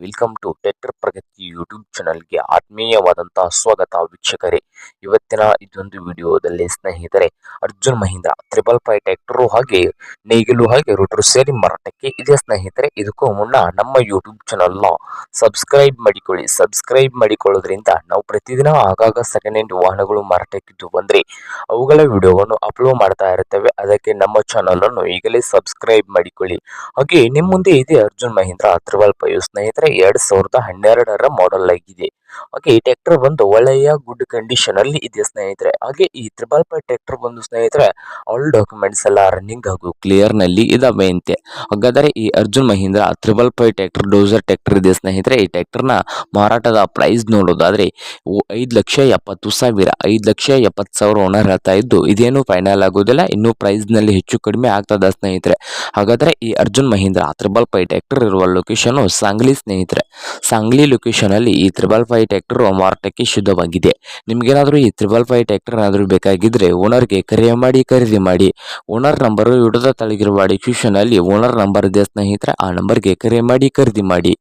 Welcome to tractor Pragati YouTube ಚಾನಲ್ಗೆ ಆತ್ಮೀಯವಾದಂತಹ ಸ್ವಾಗತ ವೀಕ್ಷಕರೇ. ಇವತ್ತಿನ ಇದೊಂದು ವಿಡಿಯೋದಲ್ಲಿ ಸ್ನೇಹಿತರೆ, ಅರ್ಜುನ್ ಮಹೀಂದ್ರ 555 ಟ್ರ್ಯಾಕ್ಟರ್ ಹಾಗೆ ನೇಗಿಲು ಹಾಗೆ ರೋಟರ್ ಸೇರಿ ಮಾರಾಟಕ್ಕೆ ಇದೆ ಸ್ನೇಹಿತರೆ. ಇದಕ್ಕೂ ಮುನ್ನ ನಮ್ಮ ಯೂಟ್ಯೂಬ್ ಚಾನಲ್ನ ಸಬ್ಸ್ಕ್ರೈಬ್ ಮಾಡಿಕೊಳ್ಳಿ. ಸಬ್ಸ್ಕ್ರೈಬ್ ಮಾಡಿಕೊಳ್ಳೋದ್ರಿಂದ ನಾವು ಪ್ರತಿದಿನ ಆಗಾಗ ಸೆಕೆಂಡ್ ಹ್ಯಾಂಡ್ ವಾಹನಗಳು ಮಾರಾಟಕ್ಕಿದ್ದು ಬಂದ್ರೆ ಅವುಗಳ ವಿಡಿಯೋವನ್ನು ಅಪ್ಲೋಡ್ ಮಾಡ್ತಾ ಇರ್ತೇವೆ. ಅದಕ್ಕೆ ನಮ್ಮ ಚಾನಲ್ ಅನ್ನು ಈಗಲೇ ಸಬ್ಸ್ಕ್ರೈಬ್ ಮಾಡಿಕೊಳ್ಳಿ. ಹಾಗೆ ನಿಮ್ಮ ಮುಂದೆ ಇದೆ ಅರ್ಜುನ್ ಮಹೀಂದ್ರ 555 ಸ್ನೇಹಿತರೆ, 2012ರ ಮಾಡೆಲ್ ಆಗಿದೆ. ಹಾಗೆ ಈ ಟ್ರ್ಯಾಕ್ಟರ್ ಬಂದು ಒಳ್ಳೆಯ ಗುಡ್ ಕಂಡೀಷನ್ ಅಲ್ಲಿ ಇದೆ ಸ್ನೇಹಿತರೆ. ಹಾಗೆ ಈ 555 ಟ್ರ್ಯಾಕ್ಟರ್ ಬಂದು ಸ್ನೇಹಿತರೆ ಆಲ್ ಡಾಕ್ಯುಮೆಂಟ್ಸ್ ಎಲ್ಲ ರನ್ನಿಂಗ್ ಹಾಗೂ ಕ್ಲಿಯರ್ ನಲ್ಲಿ ಇದಾವೆ ಅಂತೆ. ಹಾಗಾದರೆ ಈ Arjun Mahindra 555 tractor dozer tractor ಇದೆ ಸ್ನೇಹಿತರೆ. ಈ ಟ್ರ್ಯಾಕ್ಟರ್ ನ ಮಾರಾಟದ ಪ್ರೈಸ್ ನೋಡೋದಾದ್ರೆ 5,70,000 5,70,000 ಓನರ್ ಹೇಳ್ತಾ ಇದ್ದು, ಇದೇನು ಫೈನಲ್ ಆಗೋದಿಲ್ಲ, ಇನ್ನು ಪ್ರೈಸ್ ನಲ್ಲಿ ಹೆಚ್ಚು ಕಡಿಮೆ ಆಗ್ತದ ಸ್ನೇಹಿತರೆ. ಹಾಗಾದ್ರೆ ಈ ಅರ್ಜುನ್ ಮಹೀಂದ್ರ 555 ಟ್ರ್ಯಾಕ್ಟರ್ ಇರುವ ಲೊಕೇಶನ್ ಸಾಂಗ್ಲಿ ಸ್ನೇಹಿತರೆ. ಸಾಂಗ್ಲಿ ಲೊಕೇಶನ್ ಅಲ್ಲಿ ಈ 555 ಟ್ರ್ಯಾಕ್ಟರ್ ಮಾರಾಟಕ್ಕೆ ಶುದ್ಧವಾಗಿದೆ. ನಿಮ್ಗೇನಾದ್ರೂ ಈ 555 ಟ್ರ್ಯಾಕ್ಟರ್ ಏನಾದ್ರೂ ಬೇಕಾಗಿದ್ರೆ ಓನರ್ಗೆ ಕರೆ ಮಾಡಿ ಖರೀದಿ ಮಾಡಿ. ಓನರ್ ನಂಬರ್ ವಿಡಿಯೋದ ತಳಗಿರುವ ಡಿಸ್ಕ್ರಿಪ್ಷನ್ ಅಲ್ಲಿ ಓನರ್ ನಂಬರ್ ಇದೆ ಸ್ನೇಹಿತರೆ, ಆ ನಂಬರ್ಗೆ ಕರೆ ಮಾಡಿ ಖರೀದಿ ಮಾಡಿ.